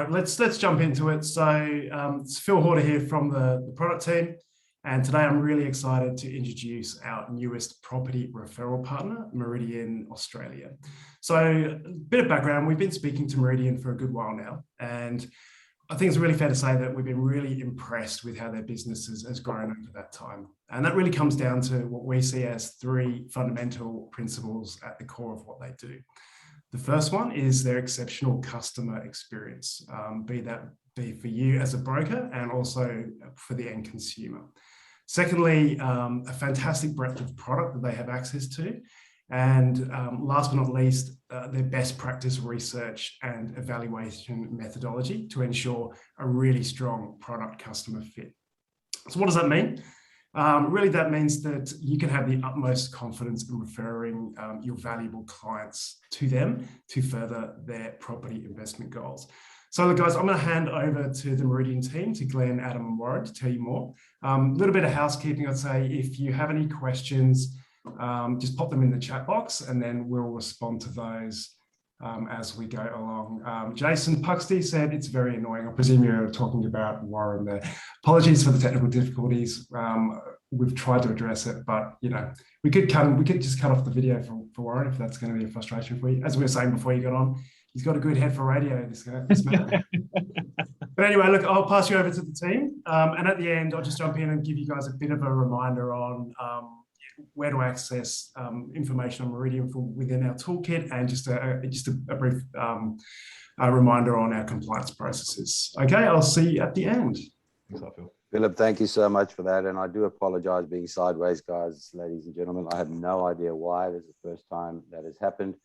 Let's jump into it. So it's Phil Horder here from the product team, and today I'm really excited to introduce our newest property referral partner, Meridian Australia. So a bit of background, we've been speaking to Meridian for a good while now, and I think it's really fair to say that we've been really impressed with how their business has grown over that time. And that really comes down to what we see as three fundamental principles at the core of what they do. The first one is their exceptional customer experience, be for you as a broker and also for the end consumer. Secondly, a fantastic breadth of product that they have access to. And last but not least, their best practice research and evaluation methodology to ensure a really strong product customer fit. So what does that mean? Really, that means that you can have the utmost confidence in referring your valuable clients to them to further their property investment goals. So look, guys, I'm going to hand over to the Meridian team, to Glenn, Adam and Warren, to tell you more. A little bit of housekeeping, I'd say. If you have any questions, just pop them in the chat box and then we'll respond to those as we go along. Jason Puxty said it's very annoying. I presume you're talking about Warren there. Apologies for the technical difficulties. We've tried to address it, but you know, we could just cut off the video for Warren if that's going to be a frustration for you. As we were saying before you got on, he's got a good head for radio, this man. But anyway, look, I'll pass you over to the team. And at the end, I'll just jump in and give you guys a bit of a reminder on where to access information on Meridian from within our toolkit, and just a brief reminder on our compliance processes. Okay, I'll see you at the end. Thanks, Phil. Philip, thank you so much for that. And I do apologize being sideways, guys, ladies and gentlemen. I have no idea why. This is the first time that has happened.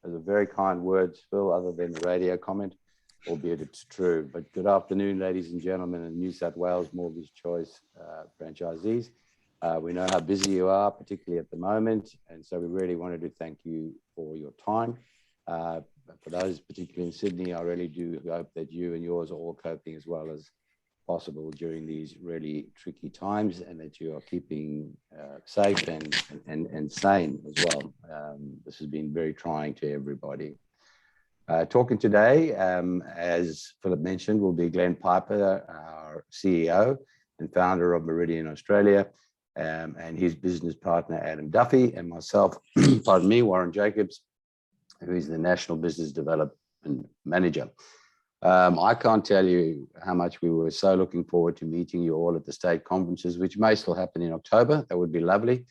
Those are very kind words, Phil, other than the radio comment, albeit it's true. But good afternoon, ladies and gentlemen, and New South Wales Mortgage Choice franchisees. We know how busy you are, particularly at the moment. And so we really wanted to thank you for your time. For those particularly in Sydney, I really do hope that you and yours are all coping as well as possible during these really tricky times, and that you are keeping safe and sane as well. This has been very trying to everybody. Talking today, as Philip mentioned, will be Glenn Piper, our CEO and founder of Meridian Australia, and his business partner, Adam Duffy, and myself, pardon me, Warren Jacobs, who is the National Business Development Manager. I can't tell you how much we were so looking forward to meeting you all at the state conferences, which may still happen in October. That would be lovely.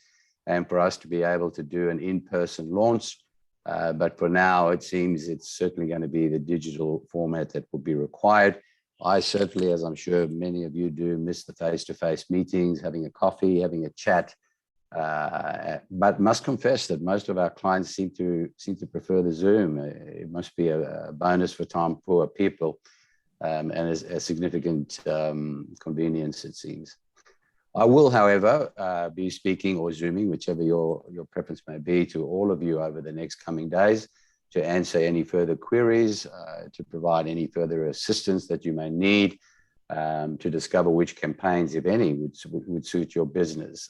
And for us to be able to do an in-person launch. But for now, it seems it's certainly going to be the digital format that will be required. I certainly, as I'm sure many of you do, miss the face-to-face meetings, having a coffee, having a chat. But must confess that most of our clients seem to prefer the Zoom. It must be a bonus for time-poor people, and a significant convenience, it seems. I will, however, be speaking or Zooming, whichever your preference may be, to all of you over the next coming days to answer any further queries, to provide any further assistance that you may need, to discover which campaigns, if any, would suit your business.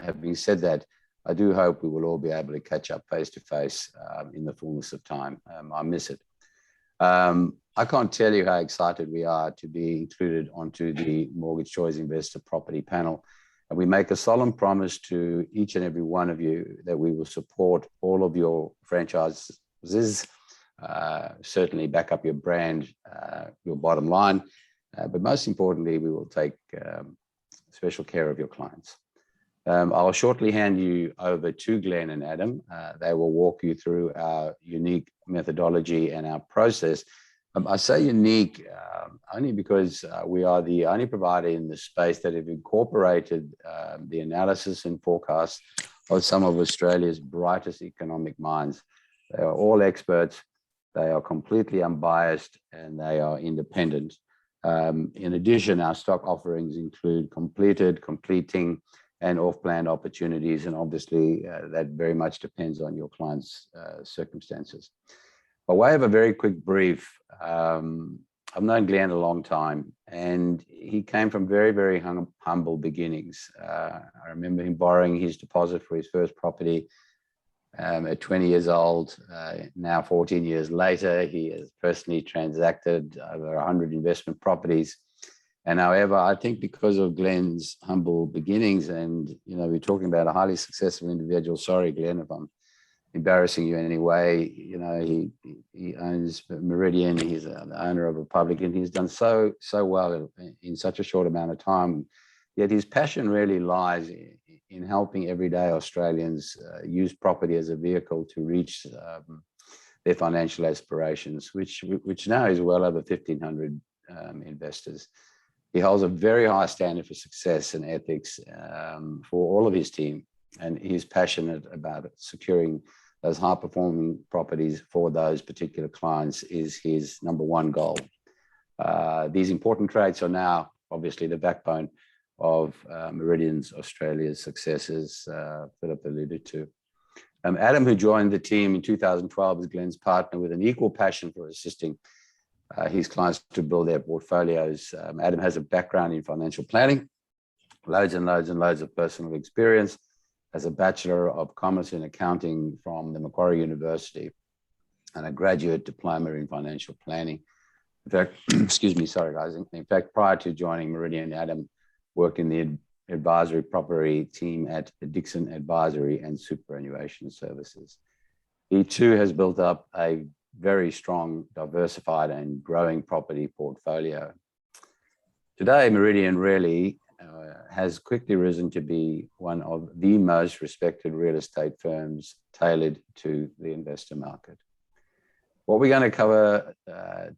Having said that, I do hope we will all be able to catch up face-to-face in the fullness of time. I miss it. I can't tell you how excited we are to be included onto the Mortgage Choice Investor Property Panel. And we make a solemn promise to each and every one of you that we will support all of your franchises, certainly back up your brand, your bottom line. But most importantly, we will take special care of your clients. I'll shortly hand you over to Glenn and Adam. They will walk you through our unique methodology and our process. I say unique only because we are the only provider in the space that have incorporated the analysis and forecasts of some of Australia's brightest economic minds. They are all experts. They are completely unbiased and they are independent. In addition, our stock offerings include completed, completing, and off-plan opportunities, and obviously that very much depends on your client's circumstances. By way of a very quick brief, I've known Glenn a long time, and he came from very, very humble beginnings. I remember him borrowing his deposit for his first property At 20 years old, now 14 years later, he has personally transacted over 100 investment properties. And however, I think because of Glenn's humble beginnings, and we're talking about a highly successful individual. Sorry, Glenn, if I'm embarrassing you in any way. He owns Meridian. He's the owner of a public, and he's done so well in such a short amount of time. Yet his passion really lies in helping everyday Australians use property as a vehicle to reach their financial aspirations, which now is well over 1,500 investors. He holds a very high standard for success and ethics for all of his team, and he's passionate about securing those high-performing properties for those particular clients is his number one goal. These important traits are now obviously the backbone of Meridian Australia's successes, Philip alluded to. Adam, who joined the team in 2012 as Glenn's partner with an equal passion for assisting his clients to build their portfolios. Adam has a background in financial planning, loads and loads of personal experience, as a Bachelor of Commerce in Accounting from the Macquarie University and a graduate diploma in financial planning. In fact, excuse me, sorry guys. In fact, prior to joining Meridian, Adam worked in the advisory property team at Dixon Advisory and Superannuation Services. He too has built up a very strong, diversified and growing property portfolio. Today, Meridian really has quickly risen to be one of the most respected real estate firms tailored to the investor market. What we're going to cover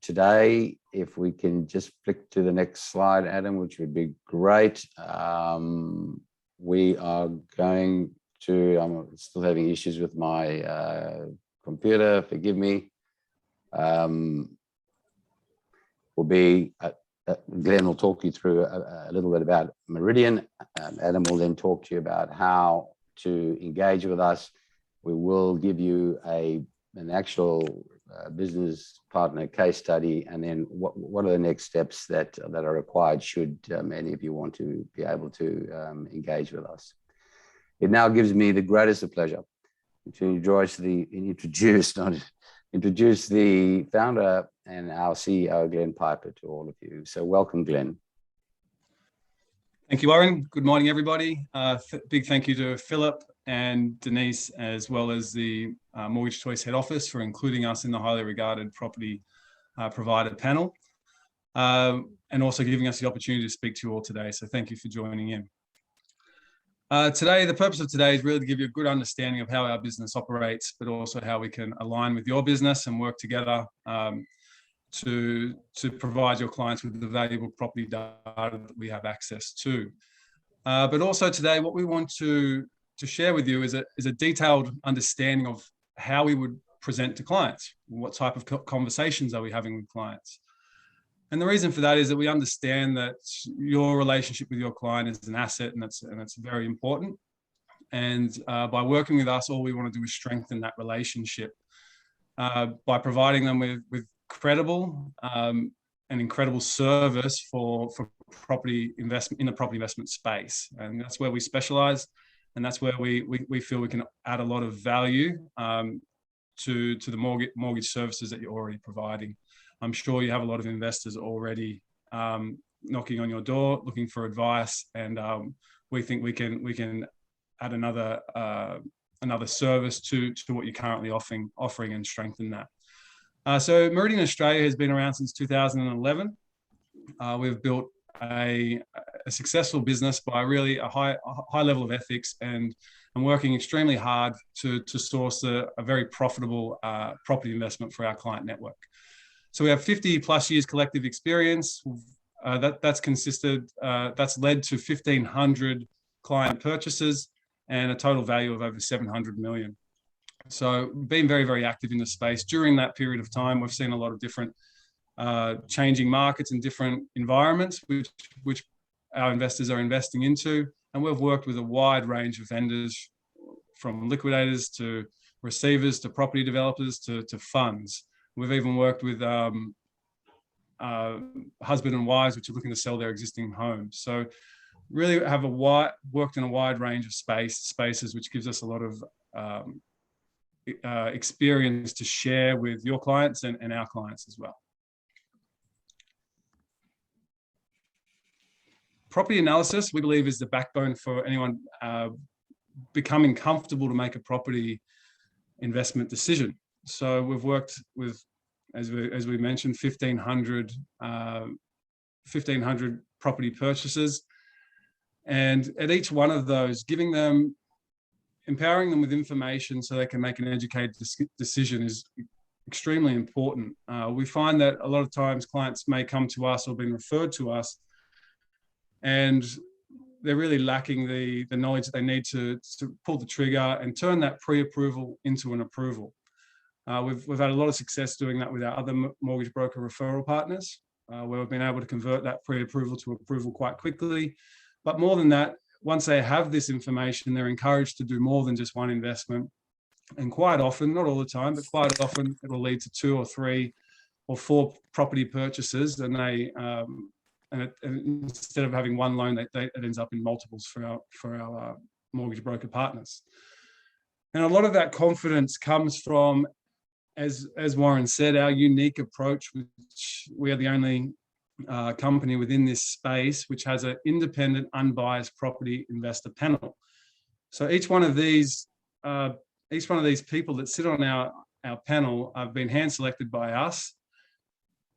today, if we can just flick to the next slide, Adam, which would be great. We are going to, I'm still having issues with my computer, forgive me. Glenn will talk you through a little bit about Meridian. Adam will then talk to you about how to engage with us. We will give you an actual business partner case study, and then what are the next steps that are required should any of you want to be able to engage with us. It now gives me the greatest of pleasure to introduce the founder and our CEO, Glenn Piper, to all of you. So welcome, Glenn. Thank you, Warren. Good morning, everybody. Big thank you to Philip and Denise, as well as the Mortgage Choice Head Office for including us in the highly regarded property provider panel, and also giving us the opportunity to speak to you all today. So thank you for joining in. Today, the purpose of today is really to give you a good understanding of how our business operates, but also how we can align with your business and work together to provide your clients with the valuable property data that we have access to. But also today, what we want to share with you is a detailed understanding of how we would present to clients. What type of conversations are we having with clients? And the reason for that is that we understand that your relationship with your client is an asset, and that's very important. And by working with us, all we want to do is strengthen that relationship by providing them with credible and incredible service for property investment in the property investment space. And that's where we specialize, and that's where we feel we can add a lot of value to the mortgage services that you're already providing. I'm sure you have a lot of investors already knocking on your door looking for advice, and we think we can add another service to what you're currently offering and strengthen that. So Meridian Australia has been around since 2011. We've built a successful business by really a high level of ethics and working extremely hard to source a very profitable property investment for our client network. So we have 50 plus years collective experience. That's led to 1,500 client purchases and a total value of over 700 million. So been very, very active in the space. During that period of time, we've seen a lot of different changing markets and different environments which our investors are investing into. And we've worked with a wide range of vendors, from liquidators to receivers to property developers to funds. We've even worked with husband and wives which are looking to sell their existing homes. So really have worked in a wide range of spaces, which gives us a lot of experience to share with your clients and our clients as well. Property analysis, we believe, is the backbone for anyone becoming comfortable to make a property investment decision. So we've worked with, as we mentioned, 1,500 property purchases. And at each one of those, empowering them with information so they can make an educated decision is extremely important. We find that a lot of times clients may come to us or been referred to us, and they're really lacking the knowledge that they need to pull the trigger and turn that pre-approval into an approval. We've had a lot of success doing that with our other mortgage broker referral partners, where we've been able to convert that pre-approval to approval quite quickly. But more than that, once they have this information, they're encouraged to do more than just one investment. And quite often, not all the time, but quite often it will lead to 2 or 3 or 4 property purchases. And and instead of having one loan, it ends up in multiples for our mortgage broker partners. And a lot of that confidence comes from, as Warren said, our unique approach, which we are the only company within this space which has an independent, unbiased property investor panel. So each one of these people that sit on our panel have been hand selected by us,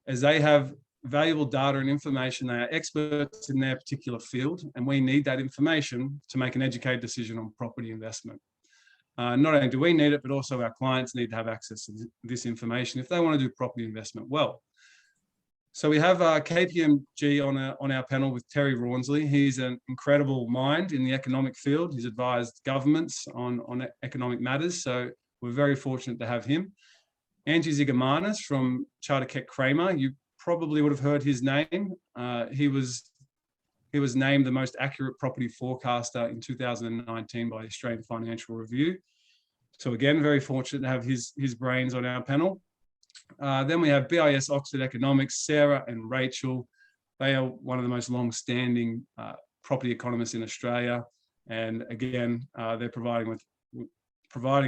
as they have valuable data and information. They are experts in their particular field, and we need that information to make an educated decision on property investment. Not only do we need it, but also our clients need to have access to this information if they want to do property investment well. So we have KPMG on our panel with Terry Rawnsley. He's an incredible mind in the economic field. He's advised governments on economic matters, so we're very fortunate to have him. Angie Zigomanis from Charter Keck Kramer. You probably would have heard his name. He was named the most accurate property forecaster in 2019 by the Australian Financial Review. So again, very fortunate to have his brains on our panel. Then we have BIS Oxford Economics, Sarah and Rachel. They are one of the most long-standing property economists in Australia. And again, they're providing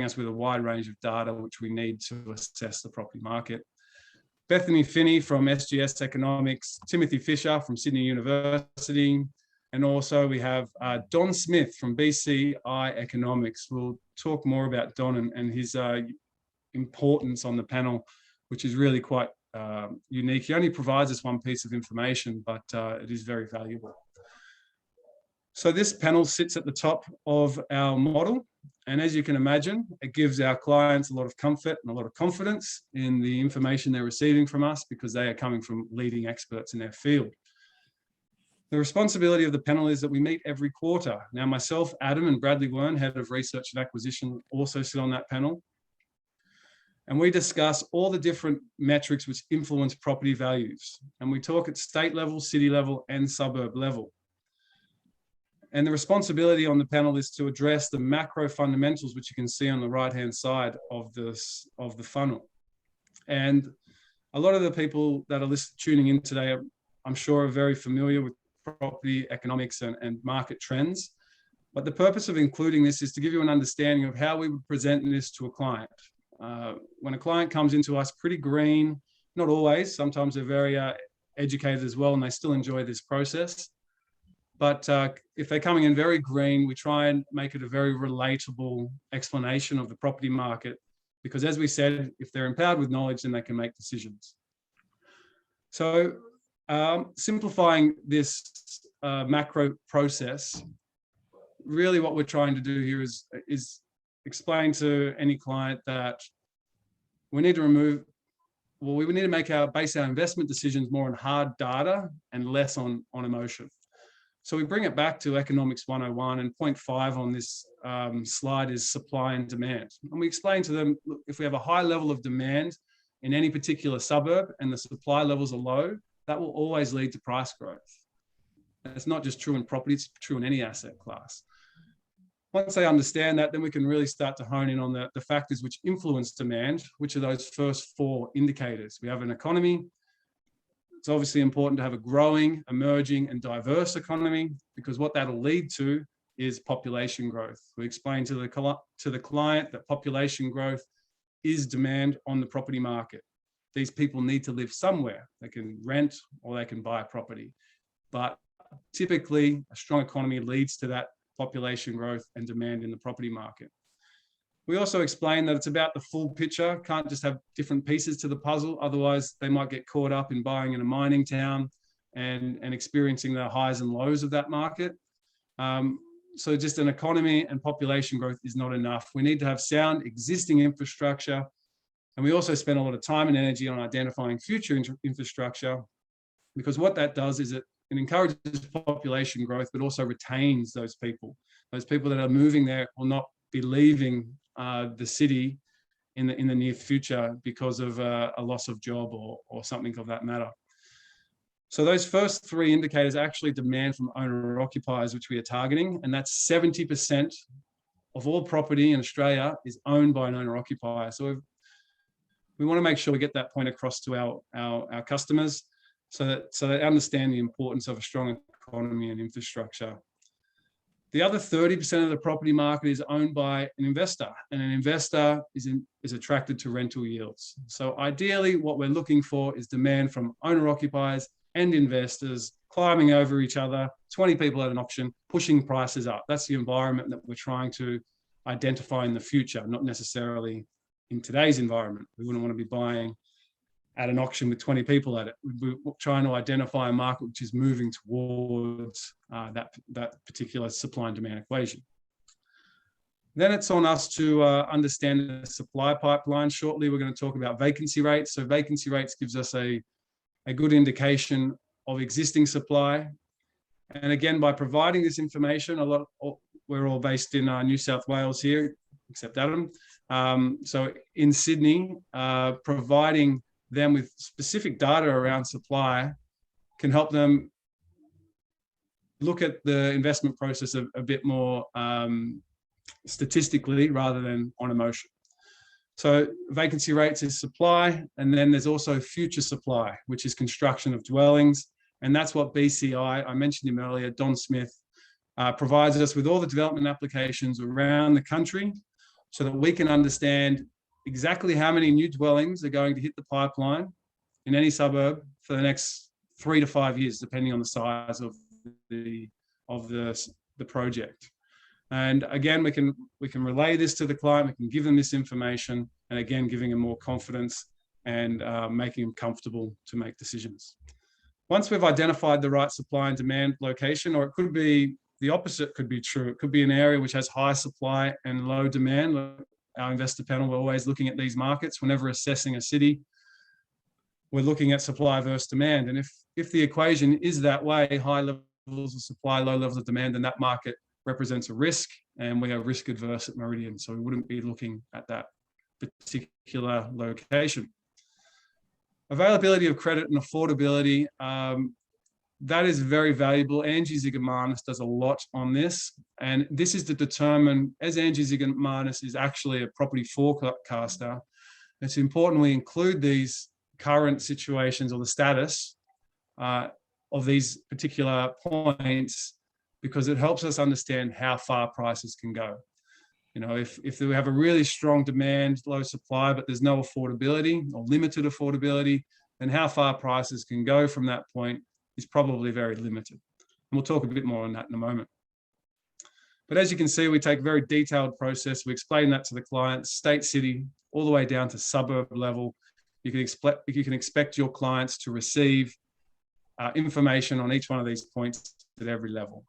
us with a wide range of data which we need to assess the property market. Bethany Finney from SGS Economics, Timothy Fisher from Sydney University, and also we have Don Smith from BCI Economics. We'll talk more about Don and his importance on the panel, which is really quite unique. He only provides us one piece of information, but it is very valuable. So this panel sits at the top of our model. And as you can imagine, it gives our clients a lot of comfort and a lot of confidence in the information they're receiving from us, because they are coming from leading experts in their field. The responsibility of the panel is that we meet every quarter. Now, myself, Adam, and Bradley Wern, Head of Research and Acquisition, also sit on that panel. And we discuss all the different metrics which influence property values. And we talk at state level, city level, and suburb level. And the responsibility on the panel is to address the macro fundamentals, which you can see on the right-hand side of the funnel. And a lot of the people that are tuning in today, I'm sure, are very familiar with property economics and market trends. But the purpose of including this is to give you an understanding of how we would present this to a client. When a client comes into us pretty green, not always, sometimes they're very educated as well, and they still enjoy this process. But if they're coming in very green, we try and make it a very relatable explanation of the property market, because as we said, if they're empowered with knowledge, then they can make decisions. So simplifying this macro process, really what we're trying to do here is explain to any client that we need to base our investment decisions more on hard data and less on emotion. So we bring it back to Economics 101, and point 5 on this slide is supply and demand. And we explain to them, look, if we have a high level of demand in any particular suburb and the supply levels are low, that will always lead to price growth. And it's not just true in property, it's true in any asset class. Once they understand that, then we can really start to hone in on the factors which influence demand, which are those first 4 indicators. We have an economy. It's obviously important to have a growing, emerging, and diverse economy, because what that'll lead to is population growth. We explain to the client that population growth is demand on the property market. These people need to live somewhere. They can rent or they can buy a property. But typically, a strong economy leads to that population growth and demand in the property market. We also explain that it's about the full picture. Can't just have different pieces to the puzzle. Otherwise, they might get caught up in buying in a mining town and experiencing the highs and lows of that market. So just an economy and population growth is not enough. We need to have sound existing infrastructure. And we also spend a lot of time and energy on identifying future infrastructure, because what that does is it encourages population growth, but also retains those people. Those people that are moving there will not be leaving the city in the near future because of a loss of job or something of that matter. So those first three indicators actually demand from owner-occupiers, which we are targeting, and that's 70% of all property in Australia is owned by an owner-occupier. So we want to make sure we get that point across to our customers so that they understand the importance of a strong economy and infrastructure. The other 30% of the property market is owned by an investor, and an investor is attracted to rental yields. So ideally, what we're looking for is demand from owner-occupiers and investors climbing over each other, 20 people at an auction, pushing prices up. That's the environment that we're trying to identify in the future, not necessarily in today's environment. We wouldn't want to be buying at an auction with 20 people at it. We're trying to identify a market which is moving towards that particular supply and demand equation. Then it's on us to understand the supply pipeline. Shortly, we're going to talk about vacancy rates. So vacancy rates gives us a good indication of existing supply. And again, by providing this information, we're all based in New South Wales here, except Adam. So in Sydney, providing them with specific data around supply can help them look at the investment process a bit more statistically rather than on emotion. So vacancy rates is supply, and then there's also future supply, which is construction of dwellings. And that's what BCI, I mentioned him earlier, Don Smith, provides us with all the development applications around the country so that we can understand exactly how many new dwellings are going to hit the pipeline in any suburb for the next 3 to 5 years, depending on the size of the project. And again, we can relay this to the client, we can give them this information, and again, giving them more confidence and making them comfortable to make decisions. Once we've identified the right supply and demand location, or it could be the opposite could be true. It could be an area which has high supply and low demand. Our investor panel, we're always looking at these markets. Whenever assessing a city, we're looking at supply versus demand. And if the equation is that way, high levels of supply, low levels of demand, then that market represents a risk, and we are risk adverse at Meridian. So we wouldn't be looking at that particular location. Availability of credit and affordability, that is very valuable. Angie Zigomanis does a lot on this, and this is to determine, as Angie Zigomanis is actually a property forecaster, it's important we include these current situations or the status of these particular points, because it helps us understand how far prices can go. You know, if we have a really strong demand, low supply, but there's no affordability or limited affordability, then how far prices can go from that point is probably very limited. And we'll talk a bit more on that in a moment. But as you can see, we take a very detailed process. We explain that to the client, state, city, all the way down to suburb level. You can expect your clients to receive information on each one of these points at every level.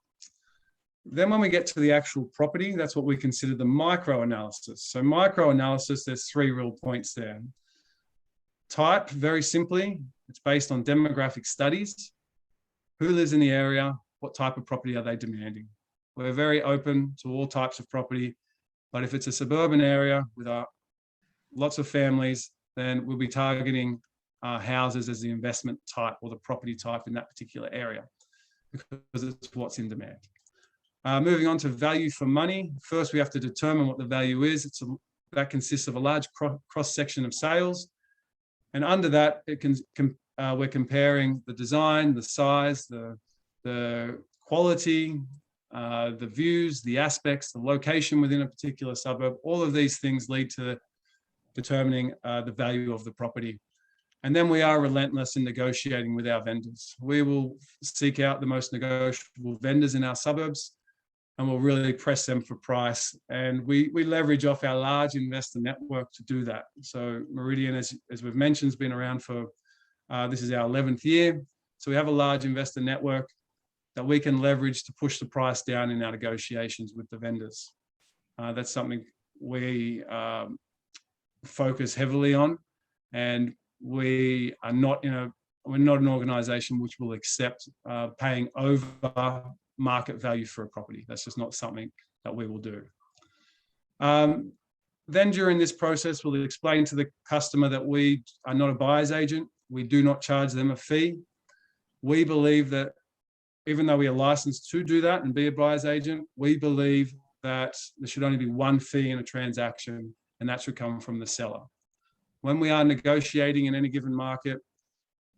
Then when we get to the actual property, that's what we consider the micro-analysis. So micro-analysis, there's 3 real points there. Type, very simply, it's based on demographic studies. Who lives in the area? What type of property are they demanding? We're very open to all types of property, but if it's a suburban area with lots of families, then we'll be targeting houses as the investment type or the property type in that particular area, because it's what's in demand. Moving on to value for money. First, we have to determine what the value is. That consists of a large cross-section of sales. And under that, we're comparing the design, the size, the quality, the views, the aspects, the location within a particular suburb. All of these things lead to determining the value of the property. And then we are relentless in negotiating with our vendors. We will seek out the most negotiable vendors in our suburbs, and we'll really press them for price. And we leverage off our large investor network to do that. So Meridian, as we've mentioned, has been around for, this is our 11th year. So we have a large investor network that we can leverage to push the price down in our negotiations with the vendors. That's something we focus heavily on, and we are not we're not an organisation which will accept paying over market value for a property. That's just not something that we will do. Then during this process, we'll explain to the customer that we are not a buyer's agent. We do not charge them a fee. We believe that even though we are licensed to do that and be a buyer's agent, we believe that there should only be one fee in a transaction, and that should come from the seller. When we are negotiating in any given market,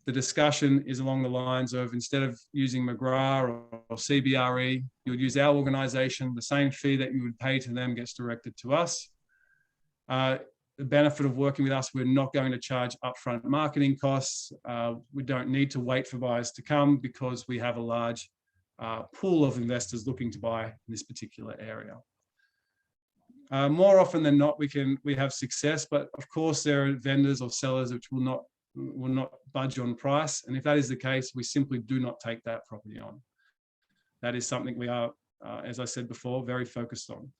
the discussion is along the lines of, instead of using McGrath or CBRE, you would use our organisation. The same fee that you would pay to them gets directed to us. The benefit of working with us, we're not going to charge upfront marketing costs. We don't need to wait for buyers to come because we have a large pool of investors looking to buy in this particular area. More often than not, we have success, but of course there are vendors or sellers which will not budge on price. And if that is the case, we simply do not take that property on. That is something we are, as I said before, very focused on.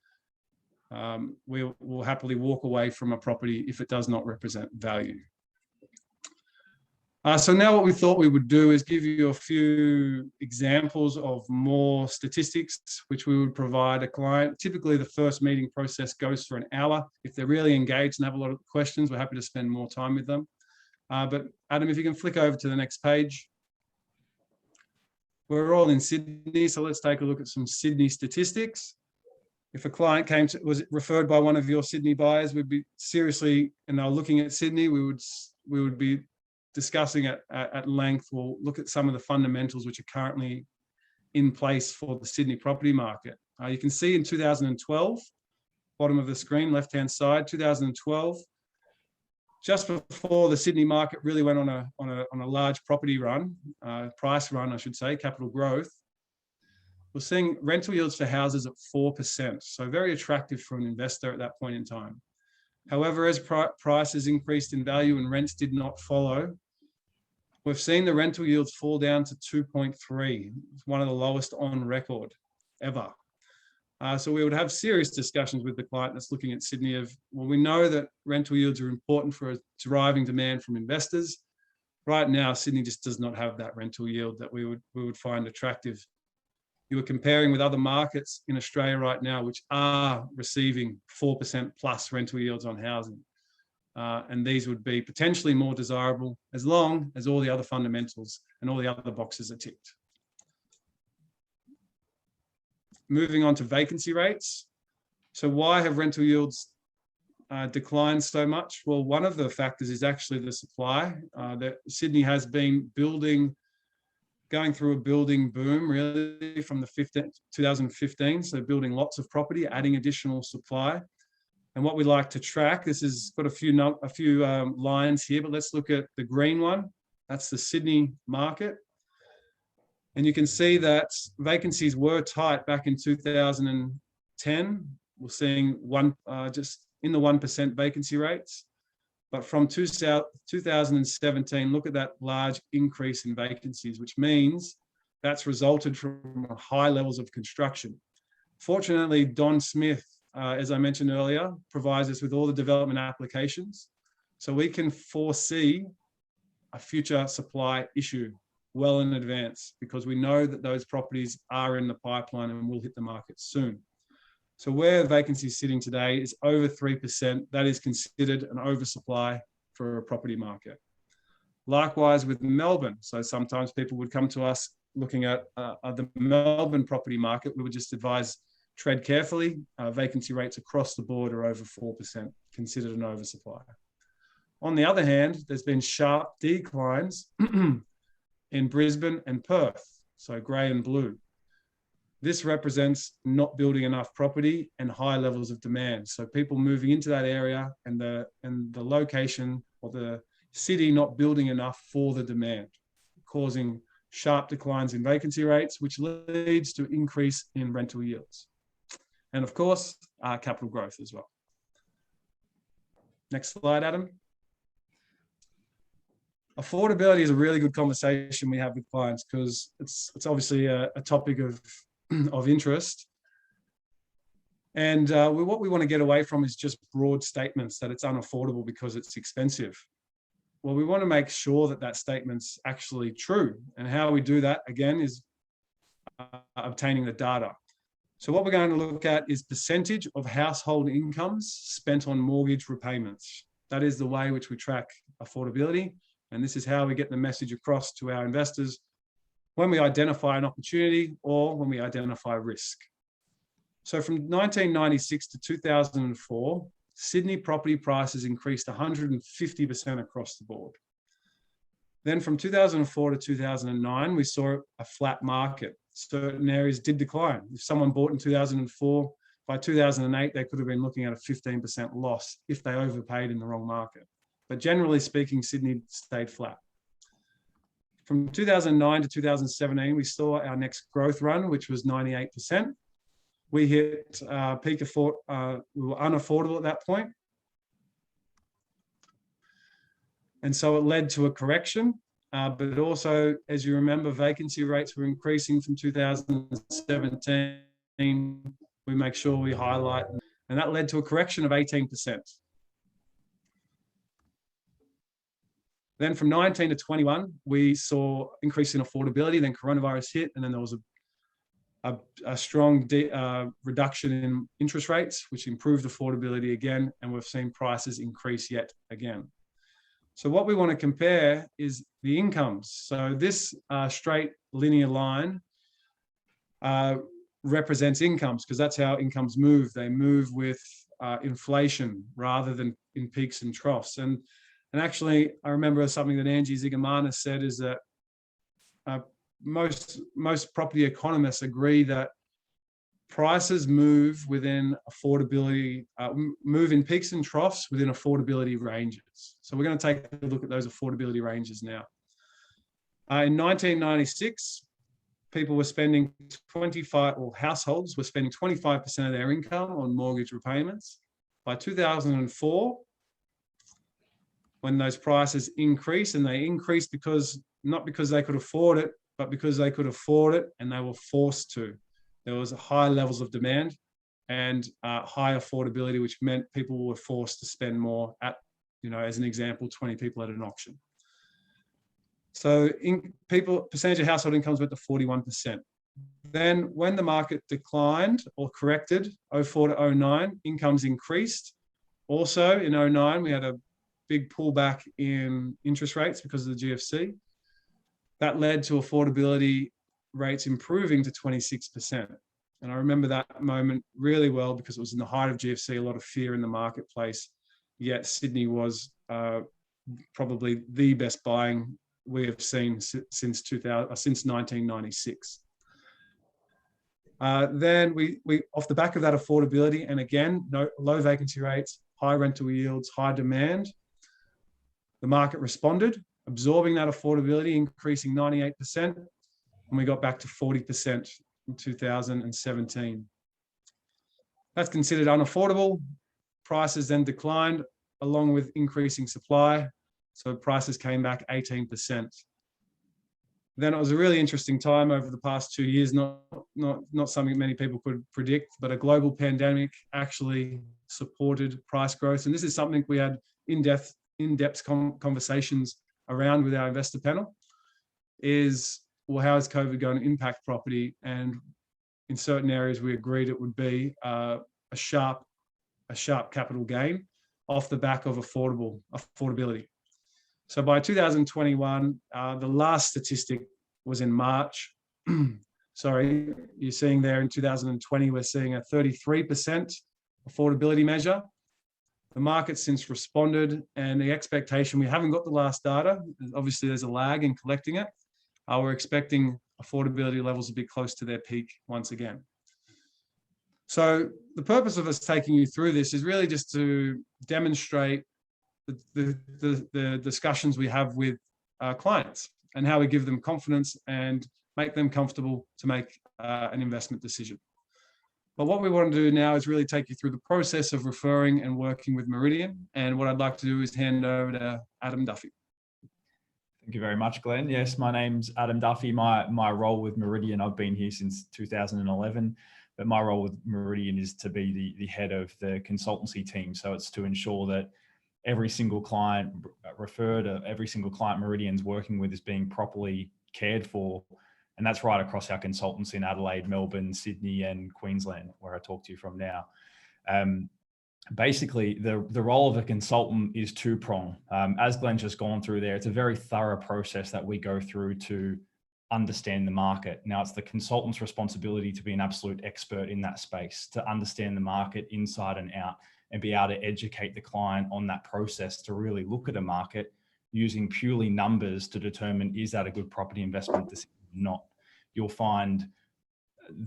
We will happily walk away from a property if it does not represent value. So now what we thought we would do is give you a few examples of more statistics which we would provide a client. Typically the first meeting process goes for an hour. If they're really engaged and have a lot of questions, we're happy to spend more time with them. But Adam, if you can flick over to the next page. We're all in Sydney, so let's take a look at some Sydney statistics. If a client was referred by one of your Sydney buyers, we'd be seriously, and they're looking at Sydney, we would be discussing at length. We'll look at some of the fundamentals which are currently in place for the Sydney property market. You can see in 2012, bottom of the screen, left-hand side, 2012, just before the Sydney market really went on a large property run, price run, I should say, capital growth. We're seeing rental yields for houses at 4%, so very attractive for an investor at that point in time. However, as prices increased in value and rents did not follow, we've seen the rental yields fall down to 2.3. It's one of the lowest on record ever. So we would have serious discussions with the client that's looking at Sydney of, well, we know that rental yields are important for driving demand from investors. Right now, Sydney just does not have that rental yield that we would find attractive. You were comparing with other markets in Australia right now, which are receiving 4% plus rental yields on housing. And these would be potentially more desirable as long as all the other fundamentals and all the other boxes are ticked. Moving on to vacancy rates. So why have rental yields declined so much? Well, one of the factors is actually the supply. That Sydney has been going through a building boom really from the 2015. So building lots of property, adding additional supply. And what we like to track, this has got a few lines here, but let's look at the green one. That's the Sydney market. And you can see that vacancies were tight back in 2010. We're seeing just in the 1% vacancy rates. But from 2017, look at that large increase in vacancies, which means that's resulted from high levels of construction. Fortunately, Don Smith, as I mentioned earlier, provides us with all the development applications. So we can foresee a future supply issue well in advance because we know that those properties are in the pipeline and will hit the market soon. So where vacancy is sitting today is over 3%. That is considered an oversupply for a property market. Likewise with Melbourne. So sometimes people would come to us looking at the Melbourne property market. We would just advise tread carefully. Vacancy rates across the board are over 4%, considered an oversupply. On the other hand, there's been sharp declines in Brisbane and Perth, so grey and blue. This represents not building enough property and high levels of demand. So people moving into that area and the location or the city not building enough for the demand, causing sharp declines in vacancy rates, which leads to increase in rental yields. And of course, capital growth as well. Next slide, Adam. Affordability is a really good conversation we have with clients because it's obviously a topic of interest. And what we want to get away from is just broad statements that it's unaffordable because it's expensive. Well, we want to make sure that that statement's actually true. And how we do that, again, is obtaining the data. So what we're going to look at is percentage of household incomes spent on mortgage repayments. That is the way which we track affordability. And this is how we get the message across to our investors when we identify an opportunity or when we identify risk. So from 1996 to 2004, Sydney property prices increased 150% across the board. Then from 2004 to 2009, we saw a flat market. Certain areas did decline. If someone bought in 2004, by 2008, they could have been looking at a 15% loss if they overpaid in the wrong market. But generally speaking, Sydney stayed flat. From 2009 to 2017, we saw our next growth run, which was 98%. We hit peak we were unaffordable at that point. And so it led to a correction, but also, as you remember, vacancy rates were increasing from 2017. We make sure we highlight, and that led to a correction of 18%. Then from 19 to 21, we saw increase in affordability, then coronavirus hit, and then there was a strong reduction in interest rates, which improved affordability again, and we've seen prices increase yet again. So what we want to compare is the incomes. So this straight linear line represents incomes because that's how incomes move. They move with inflation rather than in peaks and troughs. And actually, I remember something that Angie Zigomanis said is that most property economists agree that prices move within affordability, move in peaks and troughs within affordability ranges. So we're going to take a look at those affordability ranges now. In 1996, people were spending households were spending 25% of their income on mortgage repayments. By 2004, when those prices increased, and they increased not because they could afford it, but because they could afford it and they were forced to. There was high levels of demand and high affordability, which meant people were forced to spend more at, as an example, 20 people at an auction. So percentage of household incomes went to 41%. Then when the market declined or corrected, 04 to 09, incomes increased. Also in 09, we had a big pullback in interest rates because of the GFC. That led to affordability rates improving to 26%. And I remember that moment really well because it was in the height of GFC, a lot of fear in the marketplace, yet Sydney was probably the best buying we have seen since 1996. Then we off the back of that affordability, and again, low vacancy rates, high rental yields, high demand, the market responded, absorbing that affordability, increasing 98%, and we got back to 40% in 2017. That's considered unaffordable. Prices then declined along with increasing supply, so prices came back 18%. Then it was a really interesting time over the past 2 years, not something many people could predict, but a global pandemic actually supported price growth. And this is something we had in-depth conversations around with our investor panel is, well, how is COVID going to impact property? And in certain areas, we agreed it would be a sharp capital gain off the back of affordability. So by 2021, the last statistic was in March. Sorry, you're seeing there in 2020, we're seeing a 33% affordability measure. The market since responded, and the expectation, we haven't got the last data. Obviously, there's a lag in collecting it. We're expecting affordability levels will be close to their peak once again. So the purpose of us taking you through this is really just to demonstrate the discussions we have with our clients and how we give them confidence and make them comfortable to make an investment decision. But what we want to do now is really take you through the process of referring and working with Meridian. And what I'd like to do is hand over to Adam Duffy. Thank you very much, Glenn. Yes, my name's Adam Duffy. My role with Meridian, I've been here since 2011, but my role with Meridian is to be the head of the consultancy team. So it's to ensure that every single client referred, every single client Meridian's working with is being properly cared for. And that's right across our consultants in Adelaide, Melbourne, Sydney, and Queensland, where I talk to you from now. Basically, the role of a consultant is two-pronged. As Glenn's just gone through there, it's a very thorough process that we go through to understand the market. Now, it's the consultant's responsibility to be an absolute expert in that space, to understand the market inside and out, and be able to educate the client on that process to really look at a market using purely numbers to determine, is that a good property investment decision or not? You'll find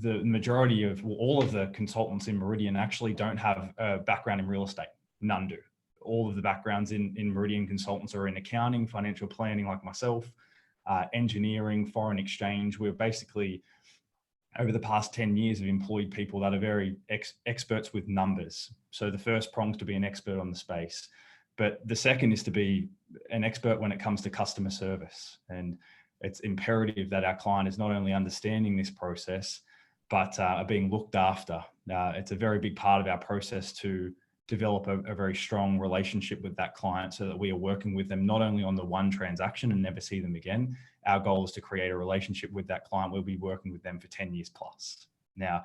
the majority of all of the consultants in Meridian actually don't have a background in real estate. None do. All of the backgrounds in Meridian consultants are in accounting, financial planning like myself, engineering, foreign exchange. We're basically, over the past 10 years, have employed people that are very experts with numbers. So the first prong is to be an expert on the space. But the second is to be an expert when it comes to customer service. And it's imperative that our client is not only understanding this process, but are being looked after. It's a very big part of our process to develop a very strong relationship with that client so that we are working with them not only on the one transaction and never see them again. Our goal is to create a relationship with that client. We'll be working with them for 10 years plus. Now,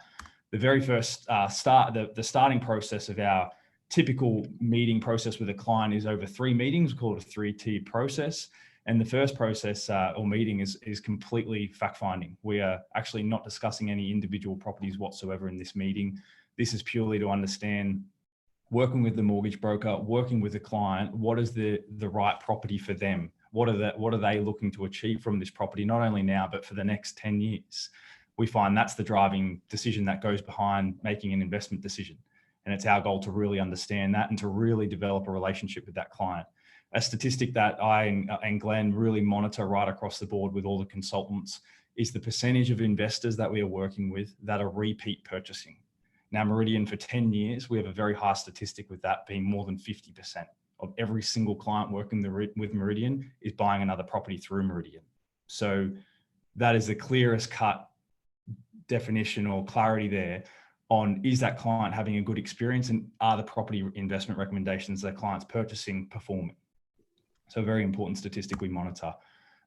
the very first the starting process of our typical meeting process with a client is over 3 meetings. We call it a 3-tier process. And the first process or meeting is completely fact-finding. We are actually not discussing any individual properties whatsoever in this meeting. This is purely to understand, working with the mortgage broker, working with the client, what is the right property for them? What are they looking to achieve from this property, not only now, but for the next 10 years? We find that's the driving decision that goes behind making an investment decision. And it's our goal to really understand that and to really develop a relationship with that client. A statistic that I and Glenn really monitor right across the board with all the consultants is the percentage of investors that we are working with that are repeat purchasing. Now, Meridian, for 10 years, we have a very high statistic with that being more than 50% of every single client working with Meridian is buying another property through Meridian. So that is the clearest cut definition or clarity there on, is that client having a good experience and are the property investment recommendations that client's purchasing performing? So a very important statistic we monitor.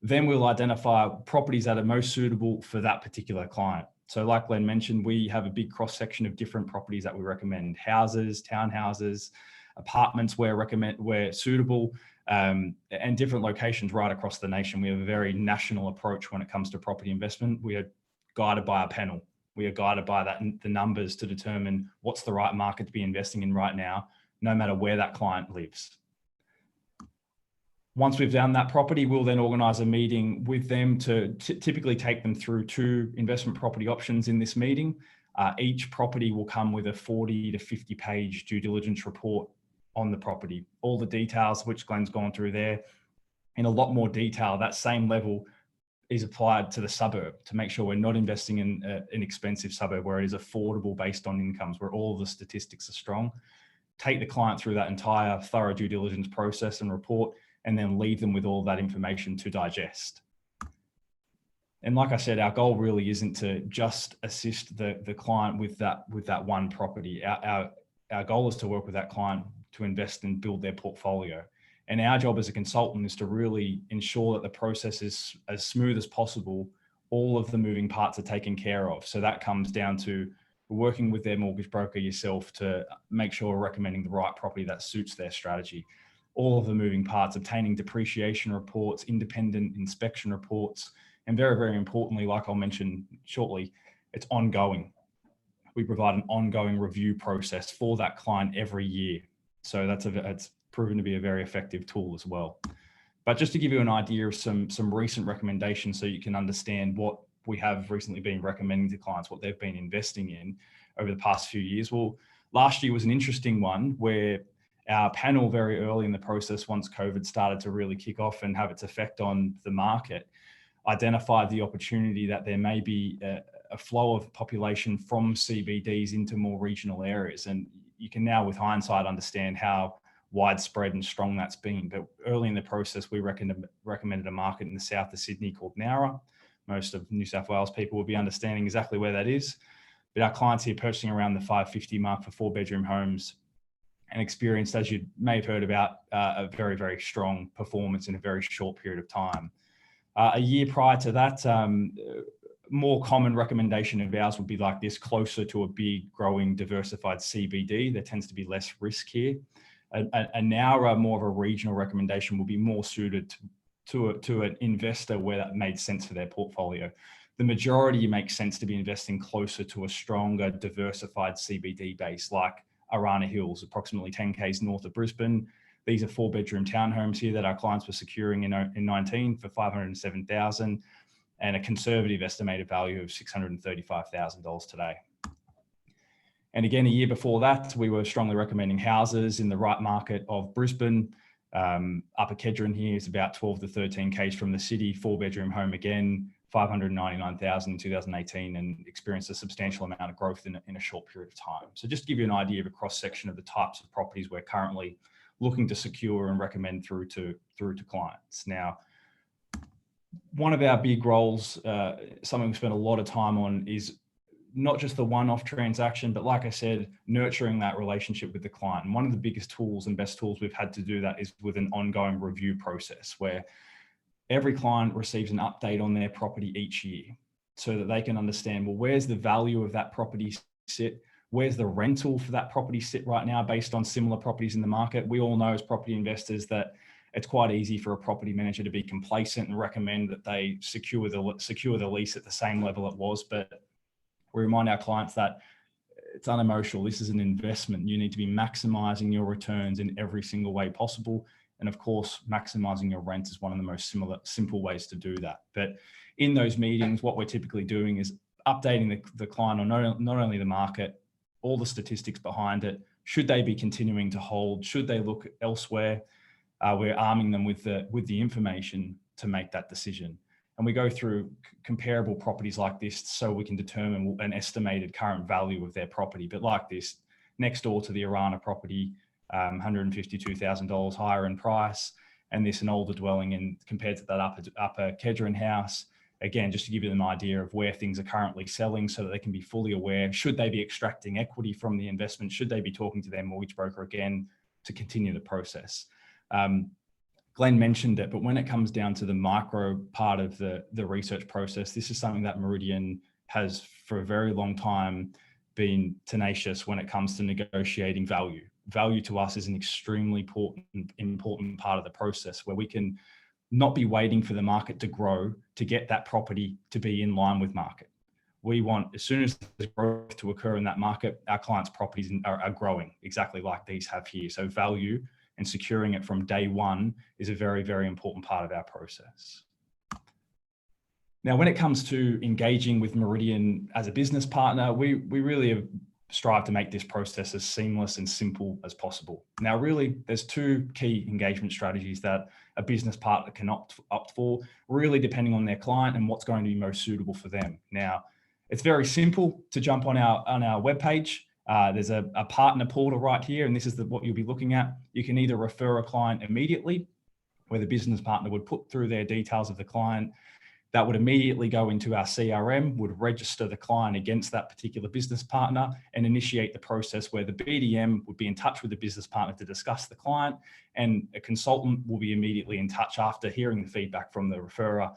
Then we'll identify properties that are most suitable for that particular client. So like Glenn mentioned, we have a big cross section of different properties that we recommend: houses, townhouses, apartments where suitable, and different locations right across the nation. We have a very national approach when it comes to property investment. We are guided by a panel. We are guided by the numbers to determine what's the right market to be investing in right now, no matter where that client lives. Once we've done that property, we'll then organise a meeting with them to typically take them through 2 investment property options in this meeting. Each property will come with a 40 to 50 page due diligence report on the property. All the details, which Glenn's gone through there, in a lot more detail. That same level is applied to the suburb to make sure we're not investing in an expensive suburb where it is affordable based on incomes, where all the statistics are strong. Take the client through that entire thorough due diligence process and report, and then leave them with all that information to digest. And like I said, our goal really isn't to just assist the client with that one property. Our goal is to work with that client to invest and build their portfolio. And our job as a consultant is to really ensure that the process is as smooth as possible. All of the moving parts are taken care of. So that comes down to working with their mortgage broker, yourself, to make sure we're recommending the right property that suits their strategy. All of the moving parts, obtaining depreciation reports, independent inspection reports, and very, very importantly, like I'll mention shortly, it's ongoing. We provide an ongoing review process for that client every year. So it's proven to be a very effective tool as well. But just to give you an idea of some recent recommendations so you can understand what we have recently been recommending to clients, what they've been investing in over the past few years. Well, last year was an interesting one where our panel very early in the process, once COVID started to really kick off and have its effect on the market, identified the opportunity that there may be a flow of population from CBDs into more regional areas. And you can now, with hindsight, understand how widespread and strong that's been. But early in the process, we recommended a market in the south of Sydney called Nowra. Most of New South Wales people will be understanding exactly where that is. But our clients here purchasing around the 550 mark for 4-bedroom homes and experienced, as you may have heard about, a very, very strong performance in a very short period of time. A year prior to that, more common recommendation of ours would be like this, closer to a big, growing, diversified CBD. There tends to be less risk here. And now more of a regional recommendation will be more suited to an investor where that made sense for their portfolio. The majority makes sense to be investing closer to a stronger, diversified CBD base, like Arana Hills, approximately 10 k's north of Brisbane. These are 4-bedroom townhomes here that our clients were securing in 19 for $507,000 and a conservative estimated value of $635,000 today. And again, a year before that, we were strongly recommending houses in the right market of Brisbane. Upper Kedron here is about 12 to 13 k's from the city, 4-bedroom home again, $599,000 in 2018, and experienced a substantial amount of growth in a short period of time. So just to give you an idea of a cross section of the types of properties we're currently looking to secure and recommend through to clients. Now, one of our big roles, something we spend a lot of time on, is not just the one-off transaction, but like I said, nurturing that relationship with the client. And one of the biggest tools and best tools we've had to do that is with an ongoing review process where every client receives an update on their property each year so that they can understand, well, where's the value of that property sit? Where's the rental for that property sit right now based on similar properties in the market? We all know as property investors that it's quite easy for a property manager to be complacent and recommend that they secure the lease at the same level it was. But we remind our clients that it's unemotional. This is an investment. You need to be maximizing your returns in every single way possible. And of course, maximizing your rent is one of the most simple ways to do that. But in those meetings, what we're typically doing is updating the client on not only the market, all the statistics behind it. Should they be continuing to hold? Should they look elsewhere? We're arming them with the information to make that decision. And we go through comparable properties like this so we can determine an estimated current value of their property. But like this, next door to the Arana property, $152,000 higher in price, and this an older dwelling and compared to that upper Kedron house. Again, just to give you an idea of where things are currently selling so that they can be fully aware. Should they be extracting equity from the investment? Should they be talking to their mortgage broker again to continue the process? Glenn mentioned it, but when it comes down to the micro part of the research process, this is something that Meridian has for a very long time been tenacious when it comes to negotiating value. Value to us is an extremely important part of the process where we can not be waiting for the market to grow to get that property to be in line with market. We want, as soon as there's growth to occur in that market, our clients' properties are growing exactly like these have here. So value and securing it from day one is a very, very important part of our process. Now, when it comes to engaging with Meridian as a business partner, we really strive to make this process as seamless and simple as possible. Now, really, there's two key engagement strategies that a business partner can opt for, really depending on their client and what's going to be most suitable for them. Now, it's very simple to jump on our webpage. There's a partner portal right here, and this is what you'll be looking at. You can either refer a client immediately, where the business partner would put through their details of the client. That would immediately go into our CRM, would register the client against that particular business partner and initiate the process where the BDM would be in touch with the business partner to discuss the client, and a consultant will be immediately in touch after hearing the feedback from the referrer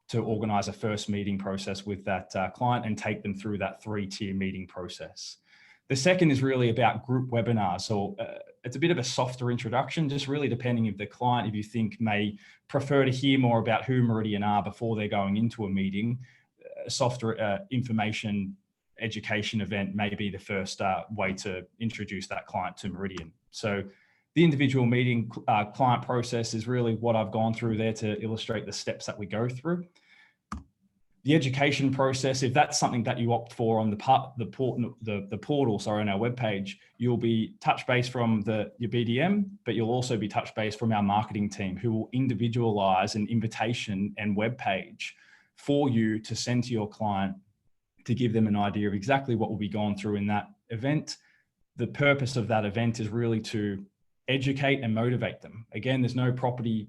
to organize a first meeting process with that client and take them through that 3-tier meeting process. The second is really about group webinars. So it's a bit of a softer introduction, just really depending if the client, if you think, may prefer to hear more about who Meridian are before they're going into a meeting. A softer information education event may be the first way to introduce that client to Meridian. So the individual meeting client process is really what I've gone through there to illustrate the steps that we go through. The education process, if that's something that you opt for on the portal, sorry, on our webpage, you'll be touch base from your BDM, but you'll also be touch base from our marketing team, who will individualize an invitation and webpage for you to send to your client to give them an idea of exactly what will be going through in that event. The purpose of that event is really to educate and motivate them. Again, there's no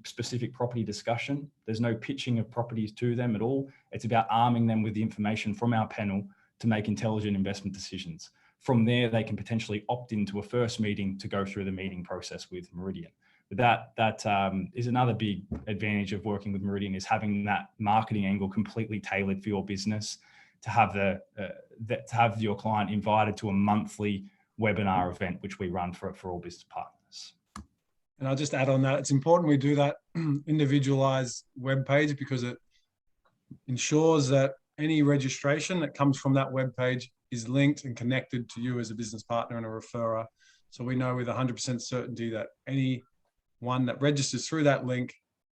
specific property discussion. There's no pitching of properties to them at all. It's about arming them with the information from our panel to make intelligent investment decisions. From there, they can potentially opt into a first meeting to go through the meeting process with Meridian. But that is another big advantage of working with Meridian, is having that marketing angle completely tailored for your business, to have your client invited to a monthly webinar event, which we run for all business partners. And I'll just add on that, it's important we do that individualized web page, because it ensures that any registration that comes from that web page is linked and connected to you as a business partner and a referrer. So we know with 100% certainty that anyone that registers through that link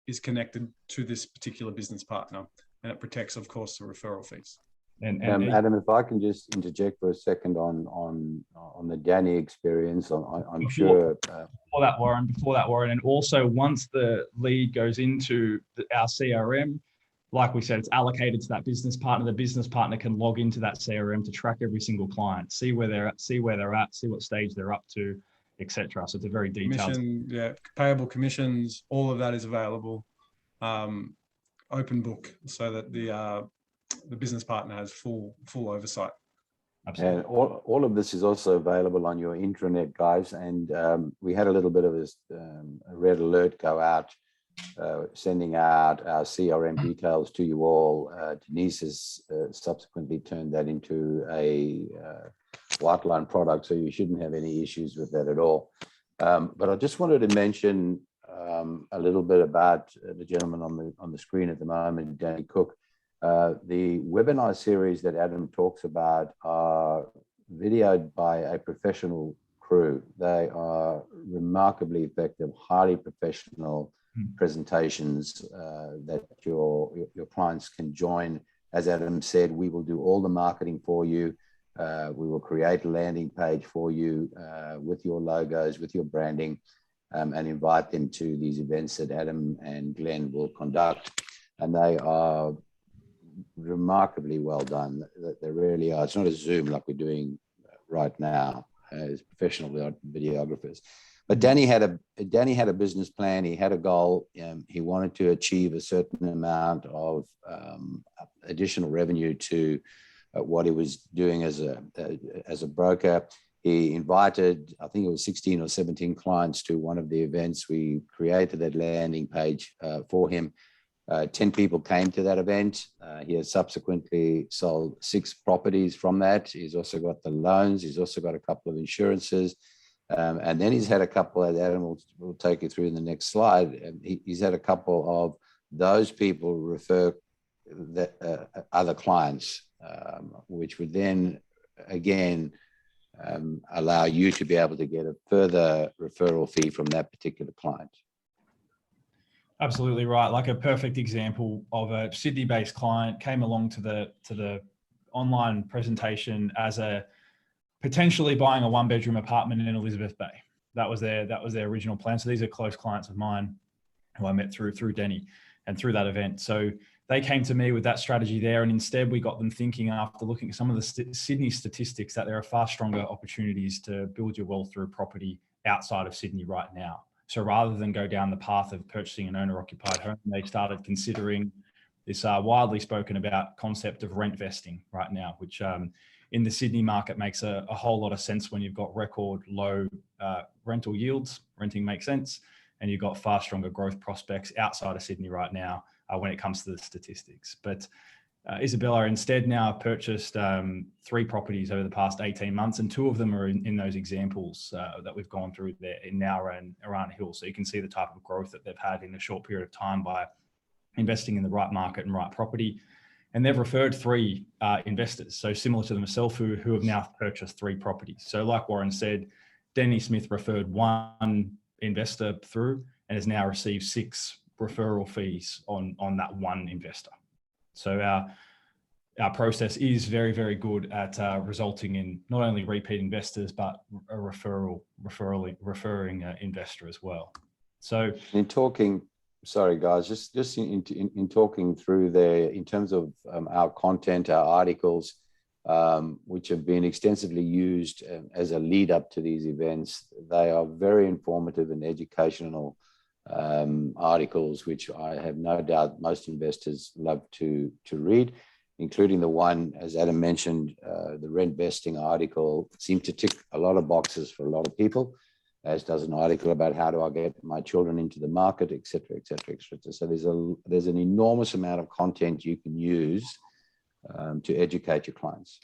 is connected to this particular business partner, and it protects, of course, the referral fees. And Adam, if I can just interject for a second on the Danny experience, I'm sure. Before that, Warren, and also once the lead goes into our CRM, like we said, it's allocated to that business partner. The business partner can log into that CRM to track every single client, see where they're at, see what stage they're up to, etc. So it's a very detailed. Payable commissions, all of that is available, open book, so that the business partner has full oversight. Absolutely. And all of this is also available on your intranet, guys. And we had a little bit of a red alert go out, sending out our CRM details to you all. Denise has subsequently turned that into a white line product, so you shouldn't have any issues with that at all. But I just wanted to mention a little bit about the gentleman on the screen at the moment, Danny Cook. The webinar series that Adam talks about are videoed by a professional crew. They are remarkably effective, highly professional presentations that your clients can join. As Adam said, we will do all the marketing for you. We will create a landing page for you with your logos, with your branding, and invite them to these events that Adam and Glenn will conduct. And they are remarkably well done. They really are. It's not a Zoom like we're doing right now as professional videographers. But Danny had a business plan. He had a goal. He wanted to achieve a certain amount of additional revenue to what he was doing as a broker. He invited, I think it was 16 or 17 clients to one of the events. We created that landing page for him. 10 people came to that event. He has subsequently sold 6 properties from that. He's also got the loans. He's also got a couple of insurances. And then he's had a couple, as Adam will take you through in the next slide. He's had a couple of those people refer other clients, which would then, again, allow you to be able to get a further referral fee from that particular client. Absolutely right. Like a perfect example of a Sydney-based client came along to the online presentation as a potentially buying a 1-bedroom apartment in Elizabeth Bay. That was their original plan. So these are close clients of mine who I met through Denny and through that event. So they came to me with that strategy there, and instead we got them thinking, after looking at some of the Sydney statistics, that there are far stronger opportunities to build your wealth through property outside of Sydney right now. So rather than go down the path of purchasing an owner-occupied home, they started considering this widely spoken about concept of rent vesting right now, which in the Sydney market makes a whole lot of sense when you've got record low rental yields. Renting makes sense, and you've got far stronger growth prospects outside of Sydney right now when it comes to the statistics. But Isabella instead now purchased 3 properties over the past 18 months, and 2 of them are in those examples that we've gone through there in Nowra and Arana Hill. So you can see the type of growth that they've had in a short period of time by investing in the right market and right property. And they've referred 3 investors, so similar to themselves, who have now purchased 3 properties. So like Warren said, Denny Smith referred 1 investor through and has now received 6 referral fees on that 1 investor. So our process is very, very good at resulting in not only repeat investors, but a referring investor as well. So in talking, sorry guys, just in talking through there, in terms of our content, our articles, which have been extensively used as a lead up to these events, they are very informative and educational articles, which I have no doubt most investors love to read, including the one, as Adam mentioned, the rent vesting article seemed to tick a lot of boxes for a lot of people, as does an article about how do I get my children into the market, et cetera, et cetera, et cetera. So there's an enormous amount of content you can use to educate your clients.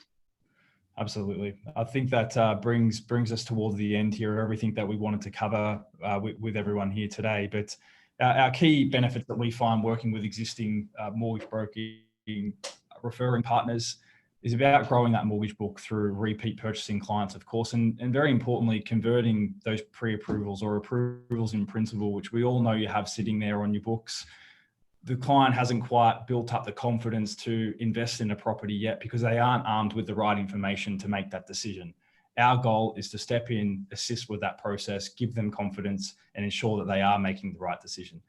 Absolutely. I think that brings us towards the end here of everything that we wanted to cover with everyone here today. But our key benefits that we find working with existing mortgage broking referring partners is about growing that mortgage book through repeat purchasing clients, of course, and very importantly, converting those pre-approvals or approvals in principle, which we all know you have sitting there on your books. The client hasn't quite built up the confidence to invest in a property yet because they aren't armed with the right information to make that decision. Our goal is to step in, assist with that process, give them confidence, and ensure that they are making the right decision.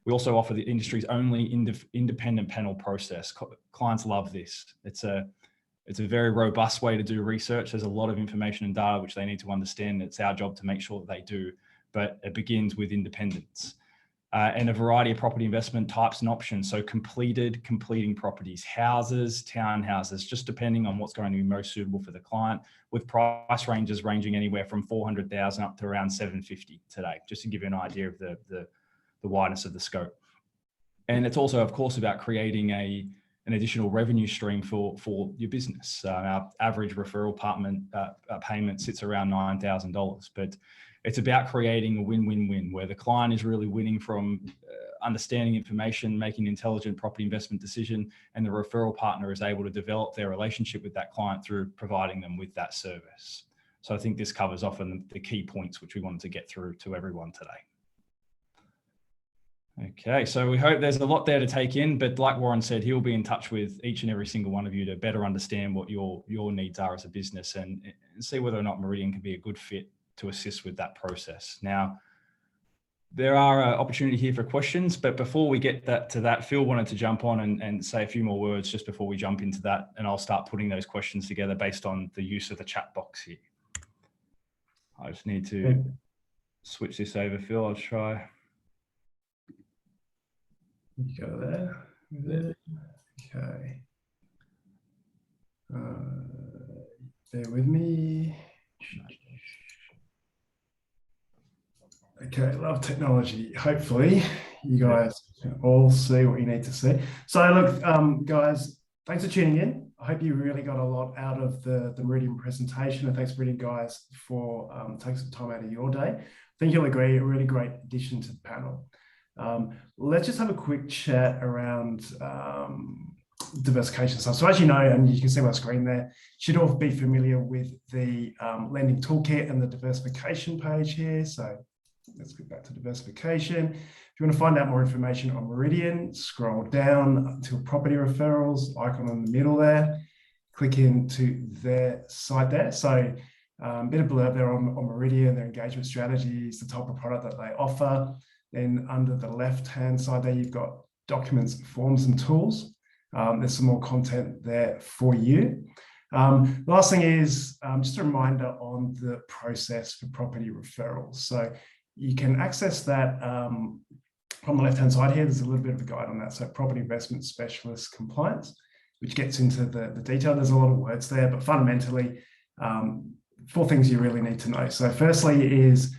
We also offer the industry's only independent panel process. Clients love this. It's a very robust way to do research. There's a lot of information and data which they need to understand. It's our job to make sure that they do, but it begins with independence. And a variety of property investment types and options. So completing properties, houses, townhouses, just depending on what's going to be most suitable for the client, with price ranges ranging anywhere from 400,000 up to around 750 today, just to give you an idea of the wideness of the scope. And it's also, of course, about creating an additional revenue stream for your business. Our average referral payment sits around $9,000, but it's about creating a win-win-win where the client is really winning from understanding information, making an intelligent property investment decision, and the referral partner is able to develop their relationship with that client through providing them with that service. So I think this covers often the key points which we wanted to get through to everyone today. Okay, so we hope there's a lot there to take in, but like Warren said, he'll be in touch with each and every single one of you to better understand what your needs are as a business and see whether or not Meridian can be a good fit to assist with that process. Now, there are opportunity here for questions, but before we get to that, Phil wanted to jump on and say a few more words just before we jump into that, and I'll start putting those questions together based on the use of the chat box here. I just need to switch this over, Phil. I'll try. You go there. Okay. Bear with me. Okay, love technology. Hopefully you guys can all see what you need to see. So look, guys, thanks for tuning in. I hope you really got a lot out of the Meridian presentation, and thanks Meridian guys for taking some time out of your day. I think you'll agree, a really great addition to the panel. Let's just have a quick chat around diversification stuff. So as you know, and you can see my screen there, you should all be familiar with the lending toolkit and the diversification page here. So let's get back to diversification. If you want to find out more information on Meridian, scroll down until property referrals, icon in the middle there, click into their site there. So a bit of blurb there on Meridian, their engagement strategies, the type of product that they offer. Then under the left-hand side there, you've got documents, forms, and tools. There's some more content there for you. Last thing is just a reminder on the process for property referrals. So you can access that on the left-hand side here. There's a little bit of a guide on that. So property investment specialist compliance, which gets into the detail. There's a lot of words there, but fundamentally, 4 things you really need to know. So firstly is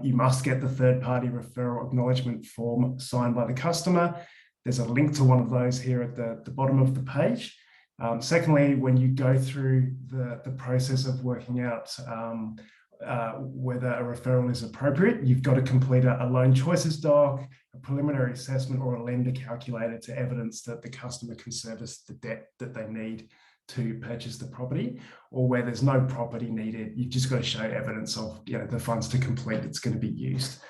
you must get the third-party referral acknowledgement form signed by the customer. There's a link to one of those here at the bottom of the page. Secondly, when you go through the process of working out whether a referral is appropriate, you've got to complete a loan choices doc, a preliminary assessment, or a lender calculator to evidence that the customer can service the debt that they need to purchase the property, or where there's no property needed, you've just got to show evidence of the funds to complete it's going to be used.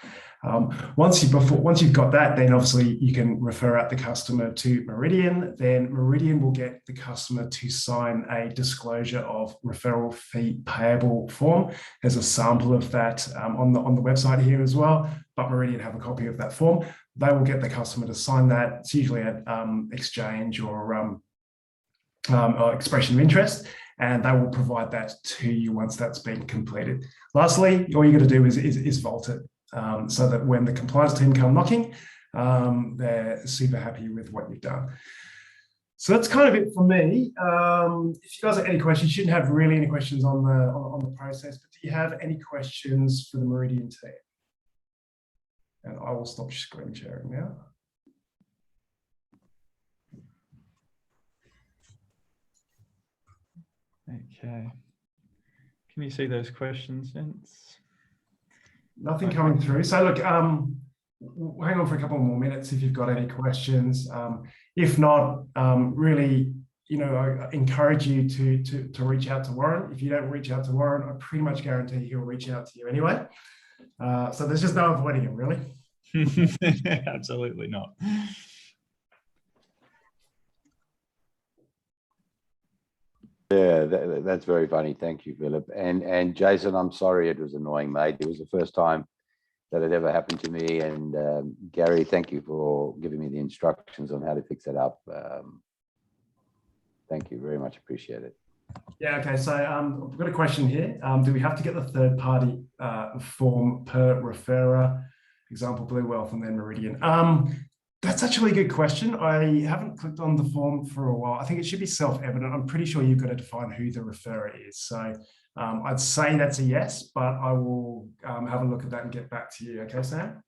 Once you've got that, then obviously you can refer out the customer to Meridian. Then Meridian will get the customer to sign a disclosure of referral fee payable form. There's a sample of that on the website here as well, but Meridian have a copy of that form. They will get the customer to sign that. It's usually at exchange or expression of interest, and they will provide that to you once that's been completed. Lastly, all you got to do is vault it, so that when the compliance team come knocking, they're super happy with what you've done. So that's kind of it for me. If you guys have any questions, you shouldn't have really any questions on the process, but do you have any questions for the Meridian team? And I will stop screen sharing now. Okay. Can you see those questions, Vince? Nothing coming through. So look, hang on for a couple more minutes if you've got any questions. If not, really, I encourage you to reach out to Warren. If you don't reach out to Warren, I pretty much guarantee he'll reach out to you anyway. So there's just no avoiding him, really. Absolutely not. Yeah, that's very funny. Thank you, Philip. And Jason, I'm sorry it was annoying, mate. It was the first time that it ever happened to me. And Gary, thank you for giving me the instructions on how to fix it up. Thank you very much. Appreciate it. Yeah, okay. So I've got a question here. Do we have to get the third-party form per referrer? Example, Blue Wealth and then Meridian. That's actually a good question. I haven't clicked on the form for a while. I think it should be self-evident. I'm pretty sure you've got to define who the referrer is. So I'd say that's a yes, but I will have a look at that and get back to you. Okay, Sam?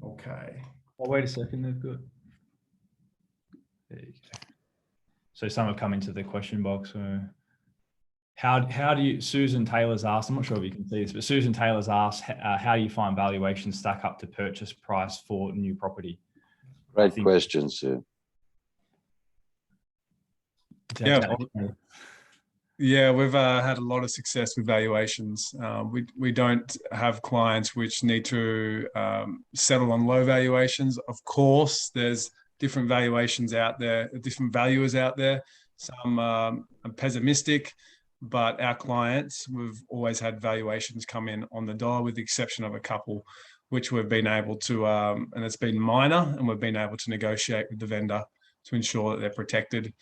Okay. Oh, wait a second. They've got. There you go. So some have come into the question box. How do you, Susan Taylor's asked, I'm not sure if you can see this, but Susan Taylor's asked, how do you find valuations stack up to purchase price for new property? Great question, Sue. Yeah, we've had a lot of success with valuations. We don't have clients which need to settle on low valuations. Of course, there's different valuations out there, different valuers out there. Some are pessimistic, but our clients, we've always had valuations come in on the door, with the exception of a couple, which we've been able to, and it's been minor, and we've been able to negotiate with the vendor to ensure that they're protected.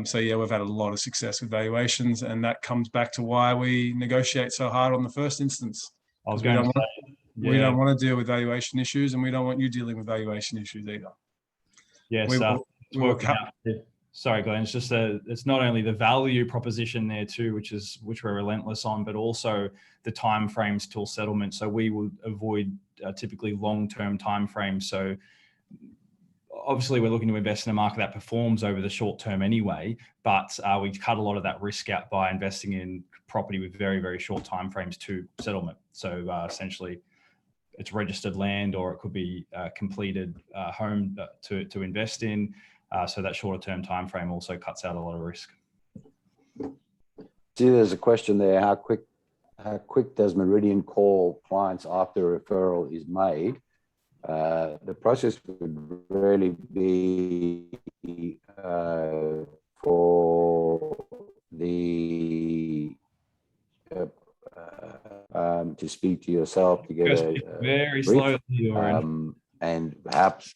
So yeah, we've had a lot of success with valuations, and that comes back to why we negotiate so hard on the first instance. We don't want to deal with valuation issues, and we don't want you dealing with valuation issues either. Yes, sorry, Glenn. It's just it's not only the value proposition there too, which we're relentless on, but also the timeframes till settlement. So we would avoid typically long-term timeframes. So obviously, we're looking to invest in a market that performs over the short term anyway, but we cut a lot of that risk out by investing in property with very, very short timeframes to settlement. So essentially, it's registered land, or it could be a completed home to invest in. So that shorter term time frame also cuts out a lot of risk. See, there's a question there. How quick does Meridian call clients after a referral is made? The process would really be for the to speak to yourself to get a very brief, slowly, and perhaps,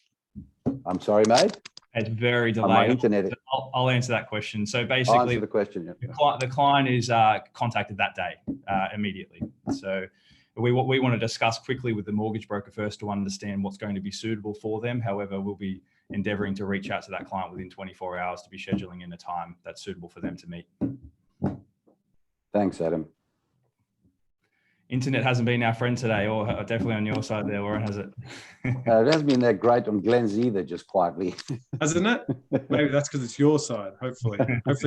I'm sorry, mate. It's very delayed. My internet. I'll answer that question. So I'll basically, answer the question. Yeah. The client is contacted that day immediately. So we want to discuss quickly with the mortgage broker first to understand what's going to be suitable for them. However, we'll be endeavouring to reach out to that client within 24 hours to be scheduling in a time that's suitable for them to meet. Thanks, Adam. Internet hasn't been our friend today, or definitely on your side there, Warren, has it? It hasn't been that great on Glenn's either, just quietly. Hasn't it? Maybe that's because it's your side. Hopefully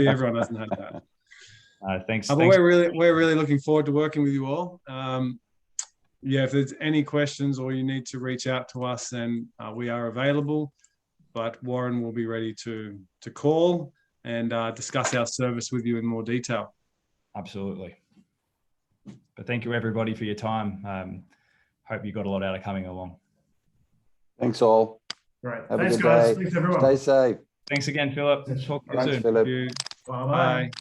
everyone hasn't had that. Thanks. But we're really looking forward to working with you all. yeah, if there's any questions or you need to reach out to us, then we are available. But Warren will be ready to call and discuss our service with you in more detail. Absolutely. But thank you everybody for your time. Hope you got a lot out of coming along. Thanks all. Great. Have Thanks, a good guys. day. Thanks, everyone. Stay safe. Thanks again, Philip. Talk to you Thanks, soon. Philip. Thank you. Bye-bye. Bye.